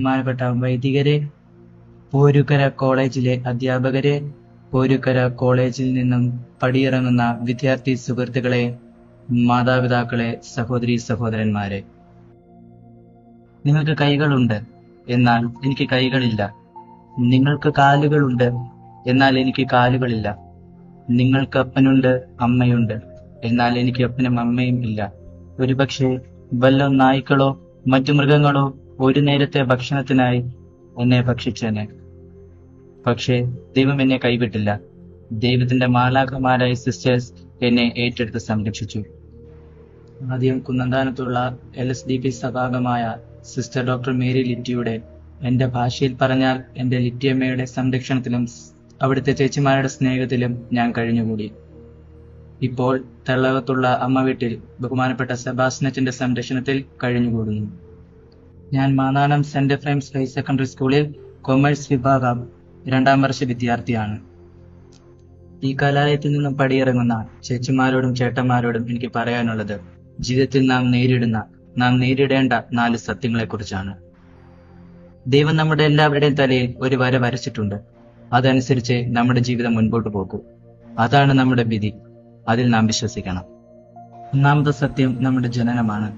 ബഹുമാനപ്പെട്ട വൈദികരെ, പോരുക്കര കോളേജിലെ അധ്യാപകരെ, പോരുക്കര കോളേജിൽ നിന്നും പടിയിറങ്ങുന്ന വിദ്യാർത്ഥി സുഹൃത്തുക്കളെ, മാതാപിതാക്കളെ, സഹോദരീ സഹോദരന്മാരെ, നിങ്ങൾക്ക് കൈകളുണ്ട്, എന്നാൽ എനിക്ക് കൈകളില്ല. നിങ്ങൾക്ക് കാലുകളുണ്ട്, എന്നാൽ എനിക്ക് കാലുകളില്ല. നിങ്ങൾക്ക് അപ്പനുണ്ട്, അമ്മയുണ്ട്, എന്നാൽ എനിക്ക് അപ്പനും അമ്മയും ഇല്ല. ഒരുപക്ഷെ വല്ല നായ്ക്കളോ മറ്റു മൃഗങ്ങളോ ഒരു നേരത്തെ ഭക്ഷണത്തിനായി എന്നെ ഭക്ഷിച്ചേനെ. പക്ഷേ ദൈവം എന്നെ കൈവിട്ടില്ല. ദൈവത്തിന്റെ മാലാഖമാരായ സിസ്റ്റേഴ്സ് എന്നെ ഏറ്റെടുത്ത് സംരക്ഷിച്ചു. ആദ്യം കുന്നന്താനത്തുള്ള LSDP സഭാംഗമായ സിസ്റ്റർ ഡോക്ടർ മേരി ലിറ്റിയുടെ, എന്റെ ഭാഷയിൽ പറഞ്ഞാൽ എന്റെ ലിറ്റിയമ്മയുടെ സംരക്ഷണത്തിലും അവിടുത്തെ ചേച്ചിമാരുടെ സ്നേഹത്തിലും ഞാൻ കഴിഞ്ഞുകൂടി. ഇപ്പോൾ തെള്ളകത്തുള്ള അമ്മ വീട്ടിൽ ബഹുമാനപ്പെട്ട സെബാസ്റ്റ്യന്റെ സംരക്ഷണത്തിൽ കഴിഞ്ഞുകൂടുന്നു. ഞാൻ Mannanam saint Ephraim's higher secondary സ്കൂളിൽ കൊമേഴ്സ് വിഭാഗം 2ാം വർഷ വിദ്യാർത്ഥിയാണ്. ഈ കലാലയത്തിൽ നിന്നും പടിയിറങ്ങുന്ന ചേച്ചിമാരോടും ചേട്ടന്മാരോടും എനിക്ക് പറയാനുള്ളത്, ജീവിതത്തിൽ നാം നേരിടേണ്ട 4 സത്യങ്ങളെക്കുറിച്ചാണ്. ദൈവം നമ്മുടെ എല്ലാവരുടെയും തലയിൽ ഒരു വര വരച്ചിട്ടുണ്ട്. അതനുസരിച്ച് നമ്മുടെ ജീവിതം മുൻപോട്ട് പോകൂ. അതാണ് നമ്മുടെ വിധി. അതിൽ നാം വിശ്വസിക്കണം. ഒന്നാമത്തെ സത്യം നമ്മുടെ ജനനമാണ്.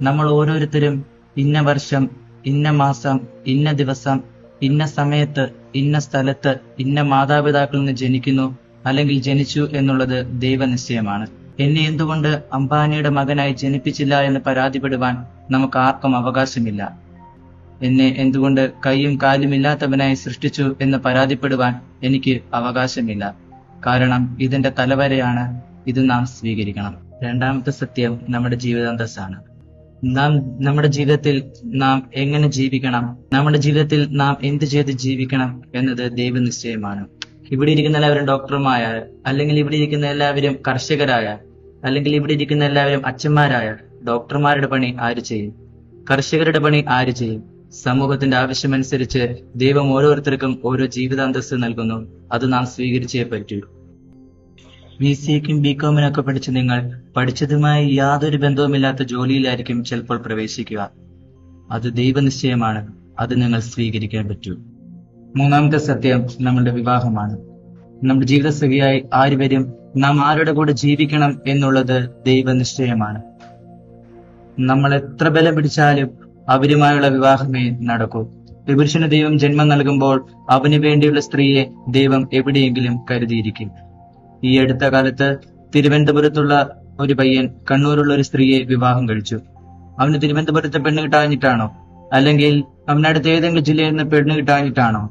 നമ്മൾ ഓരോരുത്തരും ഇന്ന വർഷം, ഇന്ന മാസം, ഇന്ന ദിവസം, ഇന്ന സമയത്ത്, ഇന്ന സ്ഥലത്ത്, ഇന്ന മാതാപിതാക്കളിൽ നിന്ന് ജനിക്കുന്നു അല്ലെങ്കിൽ ജനിച്ചു എന്നുള്ളത് ദൈവനിശ്ചയമാണ്. എന്നെ എന്തുകൊണ്ട് അംബാനിയുടെ മകനായി ജനിപ്പിച്ചില്ല എന്ന് പരാതിപ്പെടുവാൻ നമുക്ക് ആർക്കും അവകാശമില്ല. എന്നെ എന്തുകൊണ്ട് കൈയും കാലും ഇല്ലാത്തവനായി സൃഷ്ടിച്ചു എന്ന് പരാതിപ്പെടുവാൻ എനിക്ക് അവകാശമില്ല. കാരണം ഇതെന്റെ തലവരെയാണ്. ഇത് നാം സ്വീകരിക്കണം. രണ്ടാമത്തെ സത്യം നമ്മുടെ ജീവിതാന്തസ്സാണ്. നമ്മുടെ ജീവിതത്തിൽ നാം എങ്ങനെ ജീവിക്കണം, നമ്മുടെ ജീവിതത്തിൽ നാം എന്ത് ചെയ്ത് ജീവിക്കണം എന്നത് ദൈവനിശ്ചയമാണ്. ഇവിടെ ഇരിക്കുന്ന എല്ലാവരും ഡോക്ടർമാരായ, അല്ലെങ്കിൽ ഇവിടെ ഇരിക്കുന്ന എല്ലാവരും കർഷകരായ, അല്ലെങ്കിൽ ഇവിടെ ഇരിക്കുന്ന എല്ലാവരും അച്ഛന്മാരായ, ഡോക്ടർമാരുടെ പണി ആര് ചെയ്യും? കർഷകരുടെ പണി ആര് ചെയ്യും? സമൂഹത്തിന്റെ ആവശ്യമനുസരിച്ച് ദൈവം ഓരോരുത്തർക്കും ഓരോ ജീവിതാന്തസ്സ് നൽകുന്നു. അത് നാം സ്വീകരിച്ചേ പറ്റൂ. BCAക്കും BComനൊക്കെ പഠിച്ച് നിങ്ങൾ പഠിച്ചതുമായി യാതൊരു ബന്ധവുമില്ലാത്ത ജോലിയിലായിരിക്കും ചിലപ്പോൾ പ്രവേശിക്കുക. അത് ദൈവനിശ്ചയമാണ്. അത് നിങ്ങൾ സ്വീകരിക്കാൻ പറ്റൂ. മൂന്നാമത്തെ സത്യം നമ്മുടെ വിവാഹമാണ്. നമ്മുടെ ജീവിതസഖിയായി ആര് വരും, നാം ആരുടെ കൂടെ ജീവിക്കണം എന്നുള്ളത് ദൈവനിശ്ചയമാണ്. നമ്മൾ എത്ര ബലം പിടിച്ചാലും അവരുമായുള്ള വിവാഹമേ നടക്കൂ. പുരുഷന് ദൈവം ജന്മം നൽകുമ്പോൾ അവന് വേണ്ടിയുള്ള സ്ത്രീയെ ദൈവം എവിടെയെങ്കിലും കരുതിയിരിക്കും. ഈ അടുത്ത കാലത്ത് തിരുവനന്തപുരത്തുള്ള ഒരു പയ്യൻ കണ്ണൂരുള്ള ഒരു സ്ത്രീയെ വിവാഹം കഴിച്ചു. അവന് തിരുവനന്തപുരത്ത് പെണ്ണ് കിട്ടാഞ്ഞിട്ടാണോ, അല്ലെങ്കിൽ അവനടുത്ത് ഏതെങ്കിലും ജില്ലയിൽ നിന്ന് പെണ്ണ് കിട്ടാഞ്ഞിട്ടാണോ?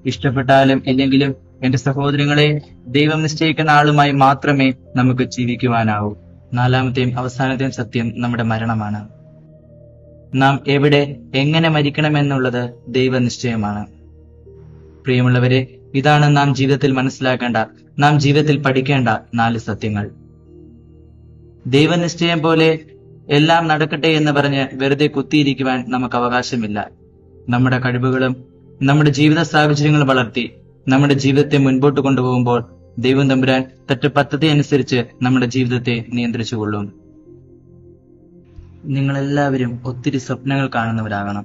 ഇഷ്ടപ്പെട്ടാലും ഇല്ലെങ്കിലും എന്റെ സഹോദരങ്ങളെ, ദൈവം നിശ്ചയിക്കുന്ന ആളുമായി മാത്രമേ നമുക്ക് ജീവിക്കുവാനാവൂ. നാലാമത്തെയും അവസാനത്തെയും സത്യം നമ്മുടെ മരണമാണ്. നാം എവിടെ എങ്ങനെ മരിക്കണമെന്നുള്ളത് ദൈവനിശ്ചയമാണ്. പ്രിയമുള്ളവരെ, ഇതാണ് നാം ജീവിതത്തിൽ മനസ്സിലാക്കേണ്ട, നാം ജീവിതത്തിൽ പഠിക്കേണ്ട 4 സത്യങ്ങൾ. ദൈവനിശ്ചയം പോലെ എല്ലാം നടക്കട്ടെ എന്ന് പറഞ്ഞ് വെറുതെ കുത്തിയിരിക്കുവാൻ നമുക്ക് അവകാശമില്ല. നമ്മുടെ കഴിവുകളും നമ്മുടെ ജീവിത സാഹചര്യങ്ങളും വളർത്തി നമ്മുടെ ജീവിതത്തെ മുൻപോട്ട് കൊണ്ടുപോകുമ്പോൾ ദൈവം തമ്പുരാൻ തന്റെ പദ്ധതി അനുസരിച്ച് നമ്മുടെ ജീവിതത്തെ നിയന്ത്രിച്ചുകൊള്ളും. നിങ്ങളെല്ലാവരും ഒത്തിരി സ്വപ്നങ്ങൾ കാണുന്നവരാകണം.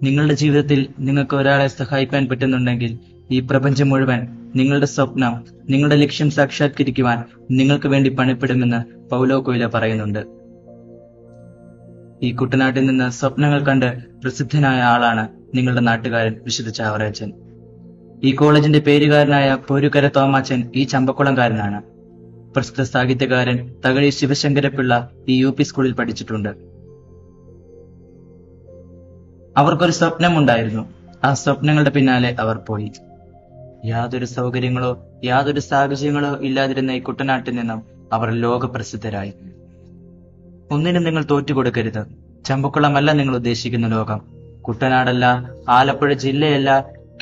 നിങ്ങളുടെ ജീവിതത്തിൽ നിങ്ങൾക്ക് ഒരാളെ സഹായിക്കാൻ പറ്റുന്നുണ്ടെങ്കിൽ ഈ പ്രപഞ്ചം മുഴുവൻ നിങ്ങളുടെ സ്വപ്നം, നിങ്ങളുടെ ലക്ഷ്യം സാക്ഷാത്കരിക്കുവാൻ നിങ്ങൾക്ക് വേണ്ടി പണിപ്പെടുമെന്ന് പൗലോ കൊയ്ലോ പറയുന്നുണ്ട്. ഈ കുട്ടനാട്ടിൽ നിന്ന് സ്വപ്നങ്ങൾ കണ്ട് പ്രസിദ്ധനായ ആളാണ് നിങ്ങളുടെ നാട്ടുകാരൻ വിശുദ്ധ ചാവറയച്ചൻ. ഈ കോളേജിന്റെ പേരുകാരനായ പോരുക്കര തോമാച്ചൻ ഈ ചമ്പക്കുളംകാരനാണ്. പ്രസിദ്ധ സാഹിത്യകാരൻ തകഴി ശിവശങ്കരപിള്ള ഈ UP സ്കൂളിൽ പഠിച്ചിട്ടുണ്ട്. അവർക്കൊരു സ്വപ്നമുണ്ടായിരുന്നു. ആ സ്വപ്നങ്ങളുടെ പിന്നാലെ അവർ പോയി. യാതൊരു സൗകര്യങ്ങളോ യാതൊരു സാഹചര്യങ്ങളോ ഇല്ലാതിരുന്ന ഈ കുട്ടനാട്ടിൽ നിന്നും അവർ ലോകപ്രസിദ്ധരായി. ഒന്നിനും നിങ്ങൾ തോറ്റുകൊടുക്കരുത്. ചമ്പക്കുളമല്ല നിങ്ങൾ ഉദ്ദേശിക്കുന്ന ലോകം. കുട്ടനാടല്ല, ആലപ്പുഴ ജില്ലയല്ല,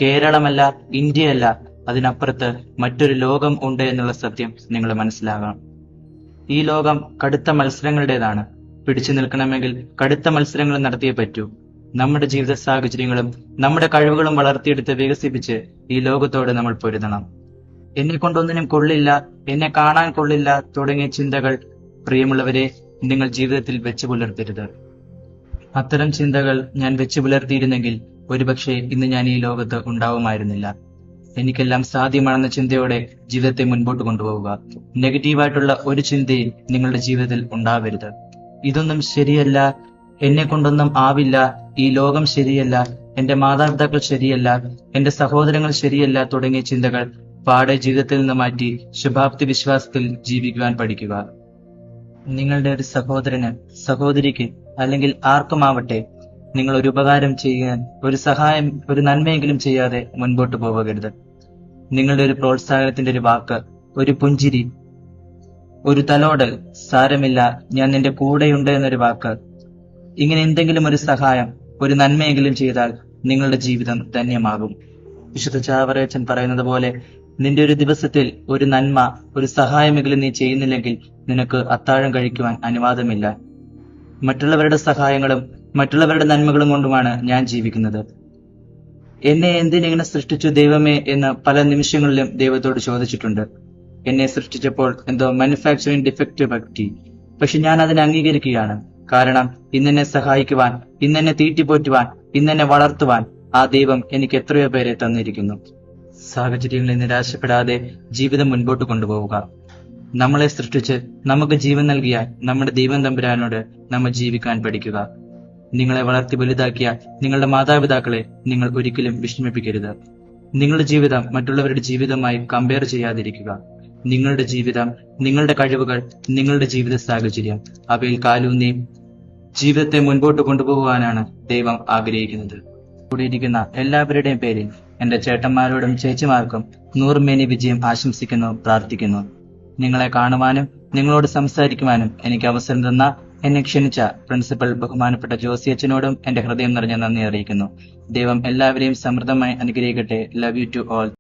കേരളമല്ല, ഇന്ത്യയല്ല, അതിനപ്പുറത്ത് മറ്റൊരു ലോകം ഉണ്ട് എന്നുള്ള സത്യം നിങ്ങൾ മനസ്സിലാകണം. ഈ ലോകം കടുത്ത മത്സരങ്ങളുടേതാണ്. പിടിച്ചു നിൽക്കണമെങ്കിൽ കടുത്ത മത്സരങ്ങൾ നടത്തിയേ പറ്റൂ. നമ്മുടെ ജീവിത സാഹചര്യങ്ങളും നമ്മുടെ കഴിവുകളും വളർത്തിയെടുത്ത് വികസിപ്പിച്ച് ഈ ലോകത്തോട് നമ്മൾ പൊരുതണം. എന്നെ കൊണ്ടൊന്നിനും കൊള്ളില്ല, എന്നെ കാണാൻ കൊള്ളില്ല തുടങ്ങിയ ചിന്തകൾ പ്രിയമുള്ളവരെ നിങ്ങൾ ജീവിതത്തിൽ വെച്ചു പുലർത്തരുത്. അത്തരം ചിന്തകൾ ഞാൻ വെച്ചു പുലർത്തിയിരുന്നെങ്കിൽ ഒരുപക്ഷെ ഇന്ന് ഞാൻ ഈ ലോകത്ത് ഉണ്ടാവുമായിരുന്നില്ല. എനിക്കെല്ലാം സാധ്യമാണെന്ന ചിന്തയോടെ ജീവിതത്തെ മുൻപോട്ട് കൊണ്ടുപോവുക. നെഗറ്റീവായിട്ടുള്ള ഒരു ചിന്തയും നിങ്ങളുടെ ജീവിതത്തിൽ ഉണ്ടാവരുത്. ഇതൊന്നും ശരിയല്ല, എന്നെ കൊണ്ടൊന്നും ആവില്ല, ഈ ലോകം ശരിയല്ല, എന്റെ മാതാപിതാക്കൾ ശരിയല്ല, എന്റെ സഹോദരങ്ങൾ ശരിയല്ല തുടങ്ങിയ ചിന്തകൾ പാടെ ജീവിതത്തിൽ നിന്ന് മാറ്റി ശുഭാപ്തി വിശ്വാസത്തിൽ ജീവിക്കുവാൻ പഠിക്കുക. നിങ്ങളുടെ ഒരു സഹോദരന്, സഹോദരിക്ക് അല്ലെങ്കിൽ ആർക്കുമാവട്ടെ നിങ്ങൾ ഒരു ഉപകാരം ചെയ്യാൻ, ഒരു സഹായം, ഒരു നന്മയെങ്കിലും ചെയ്യാതെ മുൻപോട്ട് പോകരുത്. നിങ്ങളുടെ ഒരു പ്രോത്സാഹനത്തിന്റെ ഒരു വാക്ക്, ഒരു പുഞ്ചിരി, ഒരു തലോടൽ, സാരമില്ല ഞാൻ നിന്റെ കൂടെയുണ്ട് എന്നൊരു വാക്ക്, ഇങ്ങനെ എന്തെങ്കിലും ഒരു സഹായം, ഒരു നന്മയെങ്കിലും ചെയ്താൽ നിങ്ങളുടെ ജീവിതം ധന്യമാകും. വിശുദ്ധ ചാവറയച്ചൻ പറയുന്നത് പോലെ, നിന്റെ ഒരു ദിവസത്തിൽ ഒരു നന്മ, ഒരു സഹായമെങ്കിലും നീ ചെയ്യുന്നില്ലെങ്കിൽ നിനക്ക് അത്താഴം കഴിക്കുവാൻ അനുവാദമില്ല. മറ്റുള്ളവരുടെ സഹായങ്ങളും മറ്റുള്ളവരുടെ നന്മകളും കൊണ്ടുമാണ് ഞാൻ ജീവിക്കുന്നത്. എന്നെ എന്തിനിങ്ങനെ സൃഷ്ടിച്ചു ദൈവമേ എന്ന് പല നിമിഷങ്ങളിലും ദൈവത്തോട് ചോദിച്ചിട്ടുണ്ട്. എന്നെ സൃഷ്ടിച്ചപ്പോൾ എന്തോ മാനുഫാക്ചറിംഗ് ഡിഫക്റ്റ് പറ്റി. പക്ഷെ ഞാൻ അതിനെ അംഗീകരിക്കുകയാണ്. കാരണം ഇന്നെന്നെ സഹായിക്കുവാൻ, ഇന്നെന്നെ തീറ്റിപ്പോറ്റുവാൻ, ഇന്നെന്നെ വളർത്തുവാൻ ആ ദൈവം എനിക്ക് എത്രയോ പേരെ തന്നിരിക്കുന്നു. സാഹചര്യങ്ങളിൽ നിരാശപ്പെടാതെ ജീവിതം മുൻപോട്ട് കൊണ്ടുപോവുക. നമ്മളെ സൃഷ്ടിച്ച് നമുക്ക് ജീവൻ നൽകിയ നമ്മുടെ ദൈവം തമ്പുരാനോട് നമ്മൾ ജീവിക്കാൻ പഠിക്കുക. നിങ്ങളെ വളർത്തി വലുതാക്കിയ നിങ്ങളുടെ മാതാപിതാക്കളെ നിങ്ങൾ ഒരിക്കലും വിഷമിപ്പിക്കരുത്. നിങ്ങളുടെ ജീവിതം മറ്റുള്ളവരുടെ ജീവിതമായി കമ്പയർ ചെയ്യാതിരിക്കുക. നിങ്ങളുടെ ജീവിതം, നിങ്ങളുടെ കഴിവുകൾ, നിങ്ങളുടെ ജീവിത സാഹചര്യം, അവയിൽ കാലൂന്നി ജീവിതത്തെ മുൻപോട്ട് കൊണ്ടുപോകുവാനാണ് ദൈവം ആഗ്രഹിക്കുന്നത്. കൂടിയിരിക്കുന്ന എല്ലാവരുടെയും പേരിൽ എന്റെ ചേട്ടന്മാരോടും ചേച്ചിമാർക്കും 100 മേനി വിജയം ആശംസിക്കുന്നു, പ്രാർത്ഥിക്കുന്നു. നിങ്ങളെ കാണുവാനും നിങ്ങളോട് സംസാരിക്കുവാനും എനിക്ക് അവസരം തന്ന, എന്നെ ക്ഷണിച്ച പ്രിൻസിപ്പൽ ബഹുമാനപ്പെട്ട ജോസി അച്ഛനോടും എന്റെ ഹൃദയം നിറഞ്ഞ നന്ദി അറിയിക്കുന്നു. ദൈവം എല്ലാവരെയും സമൃദ്ധമായി അനുഗ്രഹിക്കട്ടെ. Love you to all.